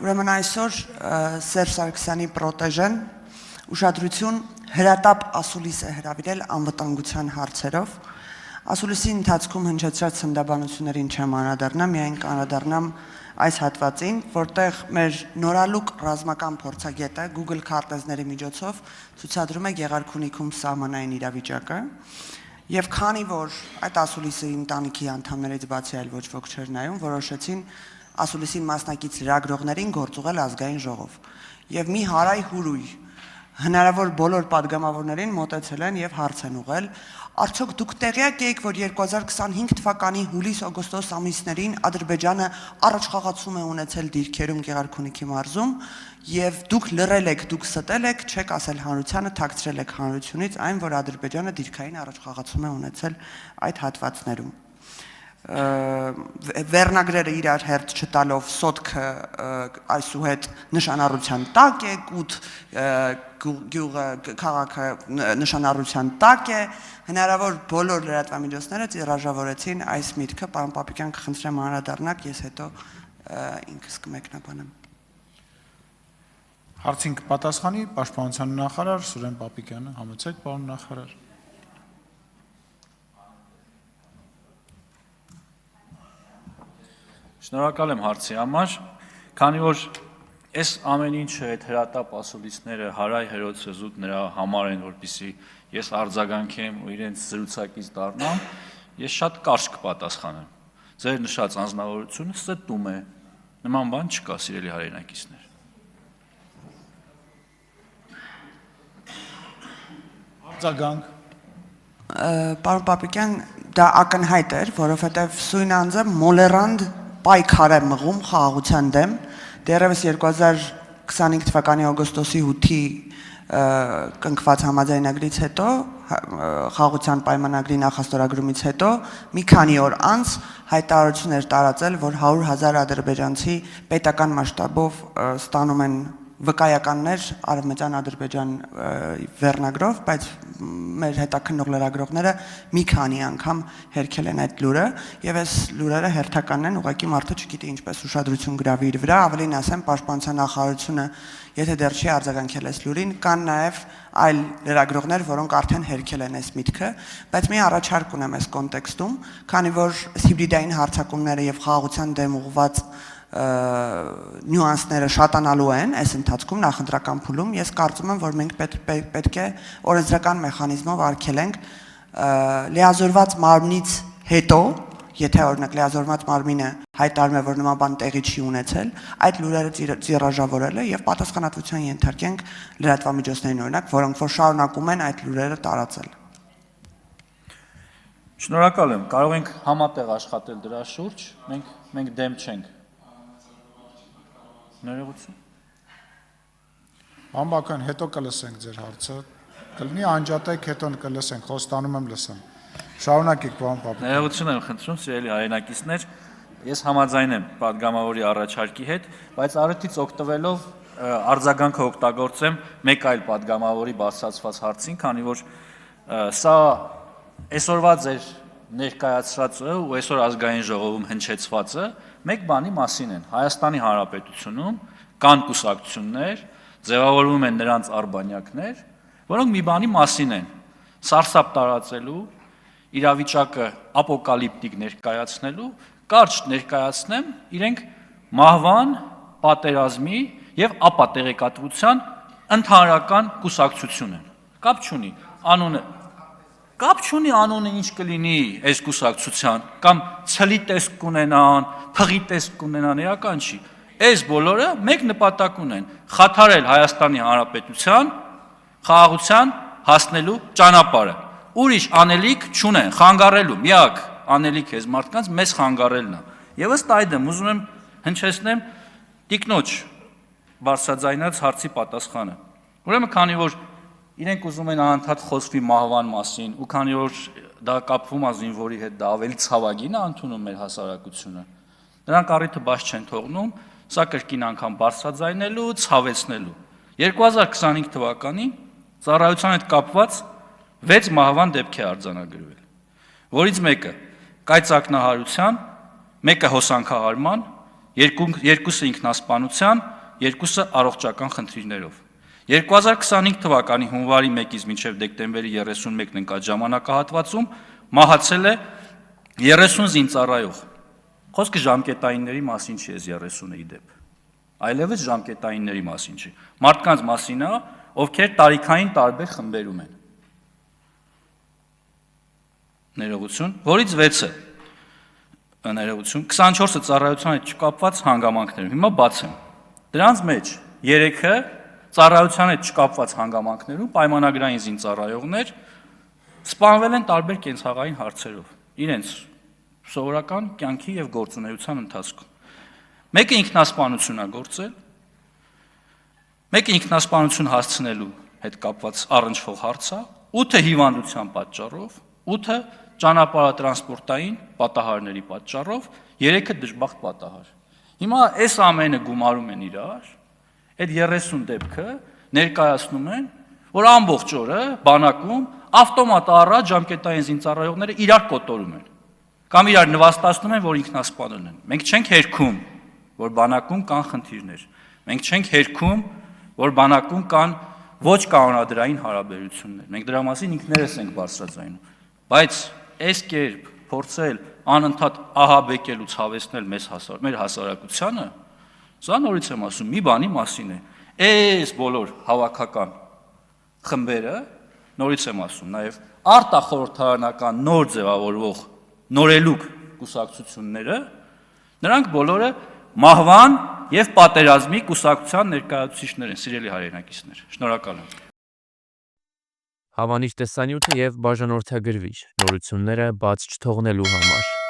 Ուրեմն այսօր Սերժ Սարգսյանի պրոտեժեն ուշադրություն հրատապ ասուլիս է հրավիրել անվտանգության հարցերով։ Ասուլիսի ընթացքում հնչեցրած ցնդաբանություններին չեմ անդրադառնամ, միայն կանդրադառնամ այս հատվածին, որտեղ մեր նորալուկ ռազմական փորձագետը Google քարտեզների միջոցով ցուցադրում է Գեղարքունիքում սահմանային իրավիճակը, եւ քանի որ այդ ասուլիսի ընտանիքի անդամներից բացի այլ ոչ ոք չէր նայում, որոշեցին ասուլիսին մասնակից լրագրողներին գործուղել ազգային ժողով։ Եվ մի հարայ հուրույ հնարավոր բոլոր падգամավորներին մոտեցել են եւ հարց են ուղղել. Արդյոք դուք տեղյակ եք, որ 2025 թվականի հուլիս-օգոստոս ամիսներին Ադրբեջանը առաջխաղացում է ունեցել դիրքերում Գեղարքունիքի մարզում եւ դուք լռել եք, դուք ստել եք, չեք ասել հանրությանը, թաքցրել եք հանրությունից այն, որ Ադրբեջանը դիրքային առաջխաղացում է ունեցել այդ հատվածներում։ Վերնագրերը իրար հերթ չտալով սոտքը այսուհետ նշանառության տակ է, կուտ գյուղը քաղաքը նշանառության տակ է, հնարավոր բոլոր լրատվամիջոցները տիրաժավորեցին այս միտքը, պարոն Պապիկյան, կխնդրեմ անդրադառնաք, ես հետո ինքս կմեկնաբանեմ։ Հարցին կպատասխանի Պաշտպանության նախարար Սուրեն Պապիկյանը, համեցեք, պարոն նախարար։ Շնորհակալ եմ հարցի համար, քանի որ այս ամեն ինչը այդ հրատապ ասուլիսները հարայ հերոցը զուտ նրա համար են, որպեսզի ես արձագանքեմ ու իրենց զրուցակից դառնամ, ես շատ կարճ կպատասխանեմ։ Ձեր նշած անձնավորությունը ստում է, նման բան չկա, սիրելի հայրենակիցներ։ Արձագանք։ Պարոն Պապիկյան, դա ակնհայտ էր, որովհետև սույն անձը մոլերանդ պայքար է մղում խաղաղության դեմ, դեռևս 2025 թվականի օգոստոսի 8-ի կնքված համաձայնագրից հետո, խաղաղության պայմանագրի նախաստորագրումից հետո, մի քանի օր անց հայտարարություն էր տարածել, որ 100,000 ադրբեջանցի պետական մասշտաբով ստանում են վկայականներ Արևմտյան Ադրբեջան վերնագրով, բայց մեր հետաքննող լրագրողները մի քանի անգամ հերքել են այդ լուրը, եւ այս լուրերը հերթականն են, ուղղակի մարդը չգիտի ինչպես ուշադրություն գրավի իր վրա, ավելին ասեմ, Պաշտպանության նախարարությունը, եթե դեռ չի արձագանքել այս լուրին, կան նաեւ այլ լրագրողներ, որոնք արդեն հերքել են այս միտքը, բայց մի առաջարկ ունեմ այս կոնտեքստում, քանի որ հիբրիդային հարձակումները եւ խաղաղության դեմ ուղղված նյուանսները շատանալու են այս ընթացքում նախընտրական փուլում, ես կարծում եմ, որ մենք պետք է օրենսդրական մեխանիզմով արգելենք լիազորված մարմնից հետո, եթե օրինակ լիազորված մարմինը հայտարարում է, որ նման բան տեղի չի ունեցել, այդ լուրերը տիրաժավորելը եւ պատասխանատվության ենթարկենք լրատվամիջոցներին, օրինակ, որոնք որ շարունակում են այդ լուրերը տարածել։ Շնորհակալ եմ, կարող ենք համատեղ աշխատել դրա շուրջ, մենք դեմ չենք։ Ներողություն։ Պարոն, հետո կլսենք ձեր հարցը, կլինի անջատեք, հետո կլսենք, խոստանում եմ լսեմ։ Շարունակեք, պարոն Պապիկյան։ Ներողություն եմ խնդրում, սիրելի հայրենակիցներ, ես համաձայն եմ падգամավորի առաջարկի հետ, բայց առիթից օգտվելով արձագանքը օգտագործեմ մեկ այլ падգամավորի բացացված հարցին, քանի որ սա այսօրվա ձեր ներկայացրածը ու այսօր ազգային ժողովում հնչեցվածը մեկ բանի մասին են։ Հայաստանի Հանրապետությունում կան կուսակցություններ, ձևավորվում են նրանց արբանյակներ, որոնք մի բանի մասին են՝ սարսափ տարածելու, իրավիճակը ապոկալիպտիկ ներկայացնելու, կարճ ներկայացնեմ, իրենք մահվան, պատերազմի եւ ապատեղեկատվության ընդհանրական կուսակցություն են։ Կապ չունի անունը ինչ կլինի այս կուսակցության, կամ ցլի տեսք կունենան, փղի տեսք կունենան, իրական չի։ Այս բոլորը մեկ նպատակ ունեն՝ խաթարել Հայաստանի Հանրապետության խաղաղության հասնելու ճանապարհը։ Ուրիշ անելիք չունեն, խանգարելու, միակ անելիք այս մարդկանց մեզ խանգարելն է։ Եվ ըստ այդմ ուզում եմ հնչեցնեմ տիկնոջ բարձրաձայնած հարցի պատասխանը։ Ուրեմն քանի որ իրենք ուզում են անընդհատ խոսվի մահվան մասին, ու քանի որ դա կապվում է զինվորի հետ, դա ավելի ցավագին է ընդունում մեր հասարակությունը, նրանք առիթը բաց չեն թողնում, սա կրկին անգամ բարձրաձայնելու, ցավեցնելու։ 2025 թվականին ծառայության հետ կապված 6 մահվան դեպք է արձանագրվել, որից մեկը կայծակնահարության, մեկը հոսանքահարման, երկուսը ինքնասպանության, երկուսը առողջական խնդիրներով։ 2025 թվականի հունվարի 1-ից մինչև դեկտեմբերի 31-ն ընկած ժամանակահատվածում մահացել է 30 զինծառայող։ Խոսքը ժամկետայինների մասին չի, այս 30-ը իդեպ։ Այլևս ժամկետայինների մասին չի։ Մարդկանց մասին է, ովքեր տարիքային տարբեր խմբերում են։ Ներողություն, որից 6-ը ներողություն, 24-ը ծառայության հետ չկապված հանգամանքներում։ Հիմա բացեմ։ Դրանց մեջ 3-ը ծառայության հետ չկապված հանգամանքներում պայմանագրային զինծառայողներ սպանվել են տարբեր կենցաղային հարցերով իրենց սովորական կյանքի եւ գործունեության ընթացքում։ Մեկը ինքնասպանություն է գործել, մեկը ինքնասպանություն հասցնելու հետ կապված առնչվող հարց է, 8-ը հիվանդության պատճառով, 8-ը ճանապարհատրանսպորտային պատահարների պատճառով, 3-ը դժբախտ պատահար։ Հիմա այս ամենը գումարում են իրար, այդ 30 դեպքը ներկայացնում են, որ ամբողջ օրը բանակում ավտոմատ առաջ ժամկետային զինծառայողները իրար կոտորում են, կամ իրար նվաստացնում են, որ ինքնասպանել են։ Մենք չենք հերքում, որ բանակում կան խնդիրներ։ Մենք չենք հերքում, որ բանակում կան ոչ կանոնադրային հարաբերություններ։ Մենք դրա մասին ինքներս ենք բարձրաձայնում։ Բայց այս կերպ փորձել անընդհատ ահաբեկել ու ցավեցնել մեր հասարակությանը, սա նորից եմ ասում, մի բանի մասին է։ Այս բոլոր հավաքական խմբերը, նորից եմ ասում, նաև արտախորհրդարանական նոր ձևավորվող նորելուկ կուսակցությունները, նրանք բոլորը մահվան եւ պատերազմի կուսակցության ներկայացուցիչներ են, սիրելի հայրենակիցներ։ Շնորհակալ եմ։ Հավանիչ տեսանյութը եւ բաժանորդագրվիչ նորությունները բաց չթողնելու համար